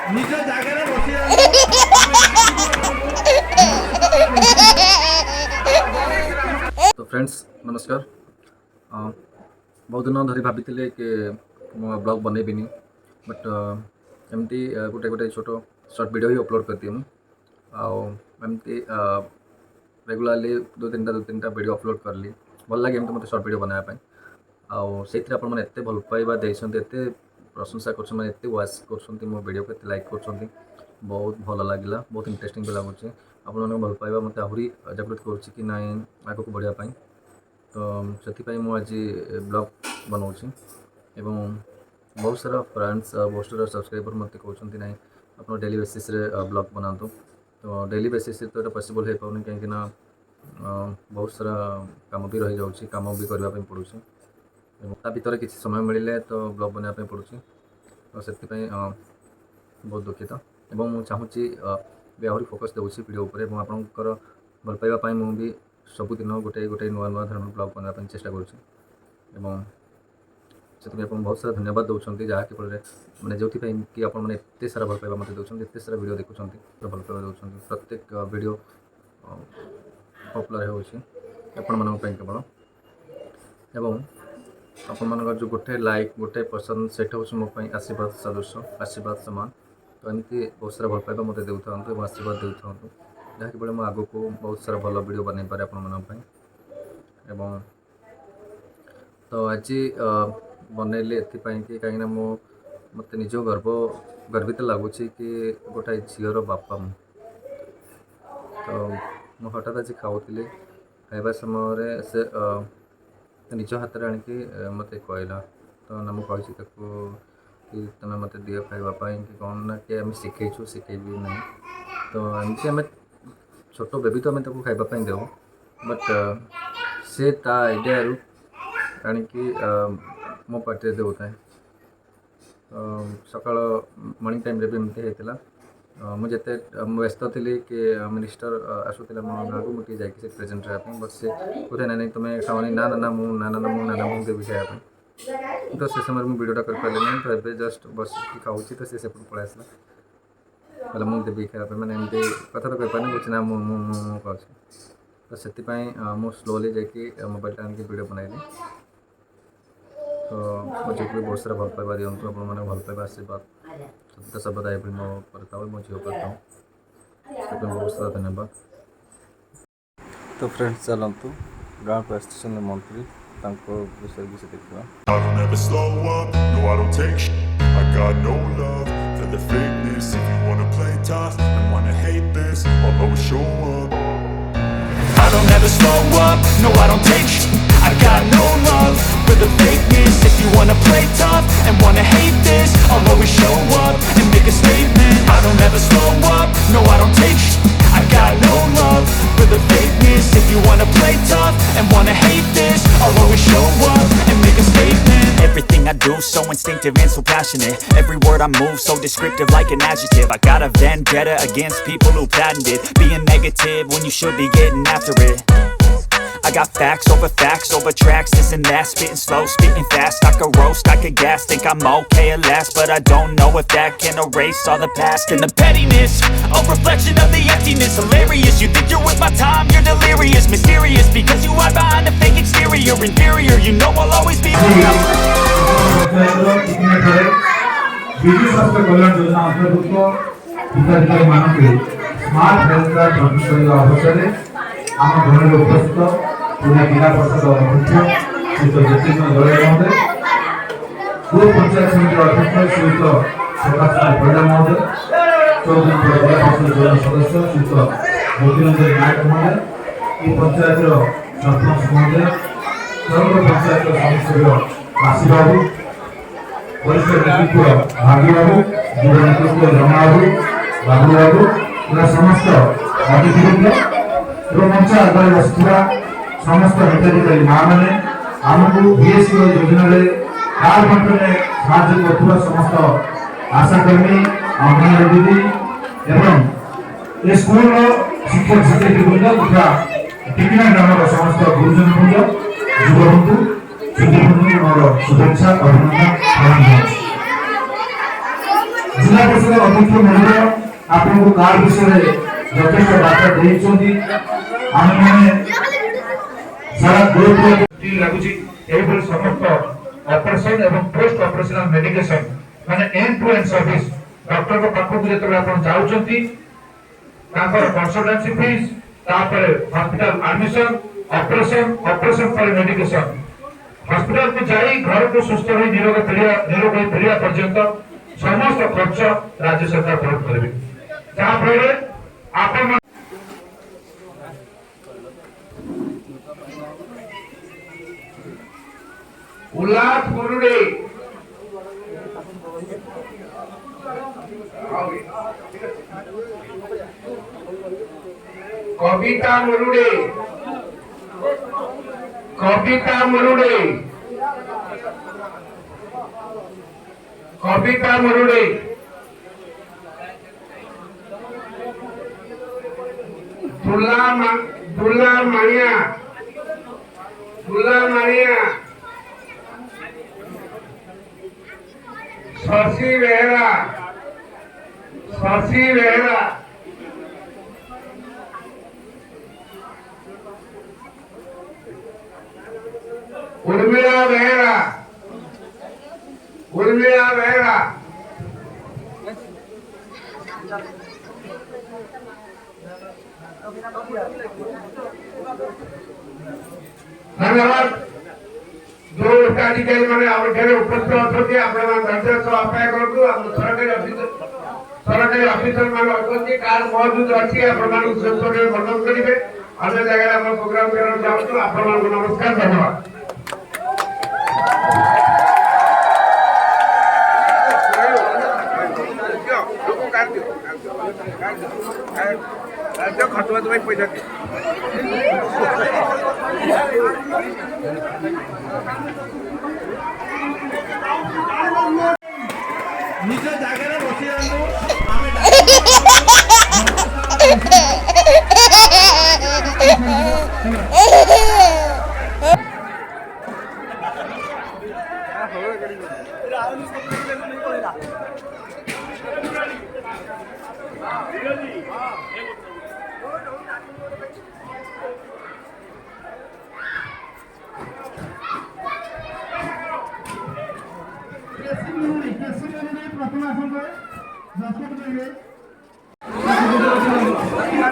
निज जगह बसी तो फ्रेंड्स नमस्कार। बहुत दिन धरी भाभी कि मो ब्लॉग बनैबिनी बट एमती गोटे गोटे छोट सर्ट वीडियो ही अपलोड करती आमती रेगुलाली दो तीन टा वीडियो अपलोड करली भल लगे एमती मत सर्ट वीडियो बनायापी से एत भल पाइबा देते प्रशंसा करते वाच कर मो वीडियो को लाइक कर बहुत भल लगे बहुत इंटरेस्टिंग भी लगुच आपण भल पाइबा मत आहरी जागृत करुच्ची ना आग को बढ़ापी तो से मुझे ब्लॉग बनाऊँगी एवं बहुत सारा फ्रेंड्स बहुत सारा सब्सक्राइबर मत कहते ना आप डेली बेसिस ब्लॉग बनातु तो डेली बेसिस तो ये पॉसिबल हो पाने कहीं बहुत सारा काम भी रही जाऊँगी काम भी करने पड़ूँ ता भर किसी समय मिले तो ब्लॉग बनाया पड़ूँ तो से बहुत दुखित एवं मुझे चाहूँगी भी आहरी फोकस दूसरी वीडियो उपर आपंकर भल पाइबा मुझे सबुदिन गोटे गोटे नुआ नुआ धरण ब्लॉग बनाने चेष्टा करुँच बहुत सारा धन्यवाद दौरान जहाँ केवल मैंने जो कि आप एत सारा भल पाइबा मत दूसरी एत सारा वीडियो देखुं भल पाइबा दौरान प्रत्येक वीडियो पॉपुलर होपण केवल एवं आप जो गोटे लाइक गोटे पसंद से मो आशीर्वाद सदृश आशीर्वाद सामान तो एमती बहुत सारा भल पाइबा मत दे था आशीर्वाद दे था जहाँ कि मैं आग को बहुत सारा भल वीडियो बन पारे आपण एवं तो आज बनैली एपाई कि कहीं मो मत निज गर्वित लगुच कि गोटे झीर बापा तो मुझे हठात आज खाऊली खाइबा समय से निज हाथ में आणिकी मत कहला तो ना मुझे कि तुम मत दिए खावाई कि कौन ना कि आम शिखु शिखेबी ना तो एमती आम छोट बेबी तो आम खावाई देव बट से ता आइडिया आणिकी मो पार्टी दे था सका मॉर्निंग टाइम भी एमती होता मुझे व्यस्त थी कि मिनिस्टर आसूला मो गाँव को मुझे जाकि प्रेजेंट रहा बट से कहे ना तुम्हें खाओनी ना ना मु ना ना मु ना मु देवी खायापी तो से समय मुझे वीडियोटा कर पारे नहीं तो ये जस्ट बस खाऊँ तो से पलि आसला बोले मुझे देवी खायापी मैंने एमती कथा तो कहीपारे कुछ ना मुझे तो से मुझे स्लोली जाकि मोबाइल आनिक वीडियो बनैली तो मुझे भी बहुत सारा भल पाइबा दिंतु आपने भल पाइबा आशीर्वाद सत्य सबदा ये मो करता हूँ मो झील करता हूँ बहुत सारा धन्यवाद। तो फ्रेंड्स चलतु गाँव को आसछन मंत्री विषय भी देखा I don't ever slow up, no I don't take shit. I got no love for the fakeness. If you wanna play tough and wanna hate this, I'll always show up. I don't ever slow up, no I don't take shit. I got no love for the fakeness. If you wanna play tough and wanna hate this, I'll always show up and make a statement. I don't ever slow up, no I don't take shit. I got no love for the fakeness. If you wanna play tough and wanna hate this, I'll always show up and make a statement. Everything I do so instinctive and so passionate. Every word I move so descriptive like an adjective. I got a vendetta against people who patented being negative when you should be getting after it. I got facts over tracks, this and that. Spitting slow, spitting fast. I could roast, I could gas. Think I'm okay at last, but I don't know if that can erase all the past. And the pettiness, a reflection of the emptiness. Hilarious, you think you're worth my time, you're delirious. Mysterious, because you hide behind a fake exterior. Inferior, you know I'll always be Biju स्वास्थ्य कल्याण योजना अंतर्भुक्त हिताधिकारी मानक smart health card प्रस्तुत करने अवसर में आम घर में उपस्थित पूरा जिला परिषद अध्यक्ष श्री देवपिनुगुनु महोदय पूर्व पंचायत समिति अध्यक्ष श्री प्रकाश परिडा महोदय चौधरी जिला परिषद जिला सदस्य श्री ज्योतिरंजन नायक महोदय ये पंचायत सरपंच महोदय सर्व पंचायत सदस्य काशी बाबू वरिष्ठ नेतृत्व भागी बाबू युवा नेतृत्व रमा बाबू बाबू पूरा समस्त अतिथिवृंद एवं मंच आगे बसुवा समस्त हिताधिकारी माँ मैंने आमको बीएससी योजना कार्ड बंटन साहय कर समस्त आशाकर्मी अंगनवाड़ी दीदी एवं ये स्कूल शिक्षक शिक्षयित्री वृंद तथा टिकिना ग्राम समस्त गुरुजन वृंद युवा बंधु शुद्धि बंधु मोर शुभेच्छा अभिनंदन प्रदान जिला परिषद अध्यक्ष महोदय आपको कार्ड विषय में यथेष्ट बार्ता देइछोंती आमे माने सारा ग्रुप टी लागुची एबल समस्त ऑपरेशन एवं पोस्ट ऑपरेशनल मेडिकेशन माने end to end service doctor को पाखु जेतबे आपण जाउछोंती तापर कंसल्टेंसी फीस तापर hospital admission operation for medication hospital को जाई घर को सुस्थ होई निरोग फेरिया पर्यंत समस्त खर्च राज्य सरकार बहन करेंगे जहाँ फल आप उल्लास मुरुडे कविता मुरुडे कविता मुरुडे कविता मुरुडे दुल्ला मानिया शशि बेहरा उर्मिला बेहरा धन्यवाद जो अधिकारी मैंने उपस्थित अच्छे अपने अपेक्षा करूँ सरकारी ऑफिसर मान अच्छे कार्ड मौजूद अच्छी वर्णन करेंगे अन्य जगह प्रोग्राम करना चाहूँ आप नमस्कार धन्यवाद खतवा तो पैसा निज जगह बसी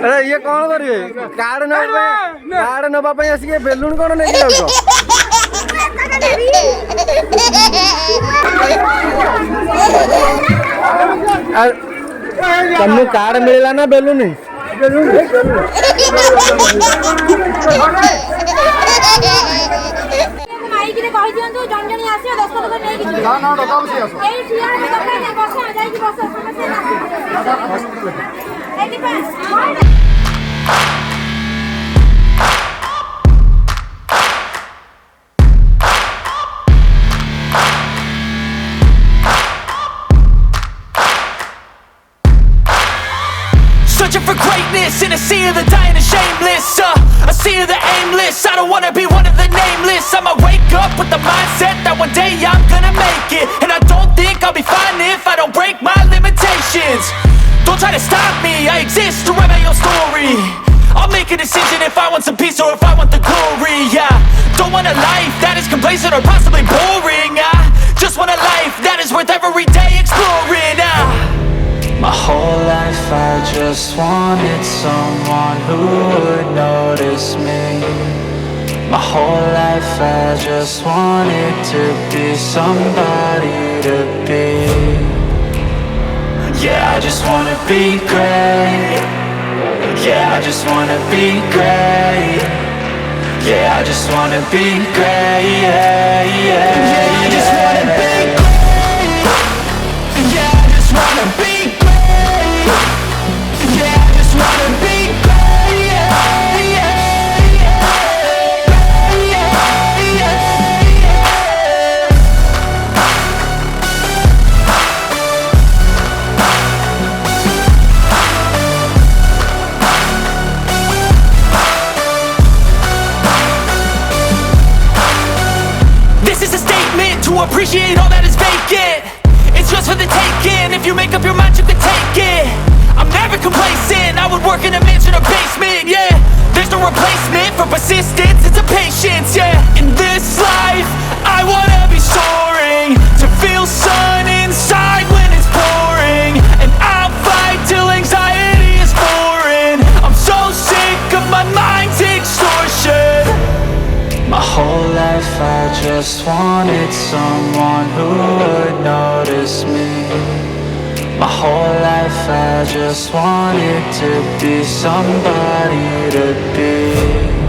अरे ये कौन करिए कार्ड नबा आसिक बेलून कौन नहीं जाऊ तुमको कार्ड मिलला ना balloon Searching for greatness in a sea of the dying and shameless, a sea of the aimless. I don't wanna be one of the nameless. I'ma wake up with the mindset that one day I'm gonna make it, and I don't think I'll be fine if I don't break my limitations. Don't try to stop me, I exist to write my own story. I'll make a decision if I want some peace or if I want the glory. Yeah, don't want a life that is complacent or possibly boring. I just want a life that is worth every day exploring. My whole life I just wanted someone who would notice me. My whole life I just wanted to be somebody to be. Yeah, I just wanna be great. Yeah, I just wanna be great. Yeah, I just wanna be great. Yeah, yeah, I just wanna be great. Yeah, I just wanna be great. Yeah, I just wanna be great. Yeah, yeah, yeah, yeah, yeah. This is a statement to appreciate all that is vacant. It's just yours for the taking. If you make up your mind, you can take it. I'm never complacent, I would work in a mansion or basement, yeah. There's no replacement for persistence, it's a patience, yeah. In this life, I wanna be soaring, to feel sun inside when it's pouring. And I'll fight till anxiety is foreign. I'm so sick of my mind's extortion. My whole life I just wanted someone who would notice me. My whole life I just wanted to be somebody to be.